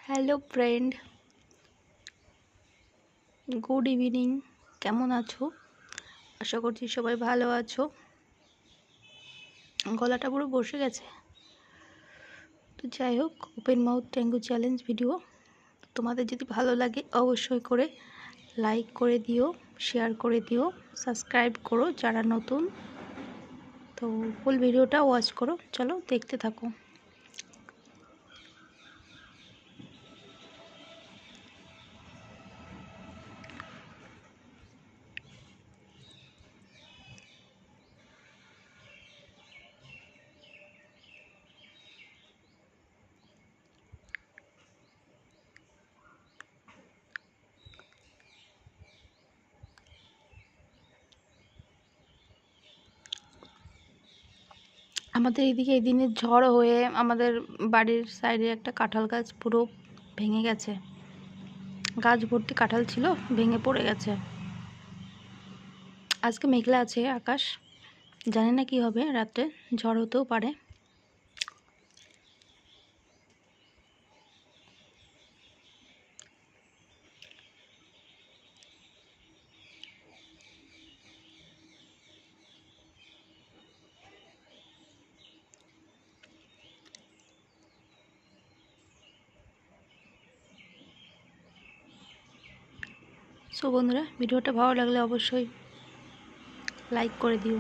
Hello friend, good evening. কেমন আছো? আশা করছি সবাই ভালো আছো। গলাটা পুরো বসে গেছে। তো যাই হোক, open mouth dengue challenge video তোমাদের যদি ভালো লাগে অবশ্যই করে লাইক করে দিও, শেয়ার করে দিও, সাবস্ক্রাইব করো যারা নতুন। তো ফুল ভিডিওটা ওয়াচ করো, চলো দেখতে থাকো। আমাদের এদিকে এই দিনের ঝড় হয়ে আমাদের বাড়ির সাইডে একটা কাঁঠাল গাছ পুরো ভেঙে গেছে। গাছ ভর্তি কাঁঠাল ছিল, ভেঙে পড়ে গেছে। আজকে মেঘলা আছে আকাশ, জানি না কি হবে, রাতে ঝড় হতেও পারে। সো বন্ধুরা, ভিডিওটা ভালো লাগলে অবশ্যই লাইক করে দিও।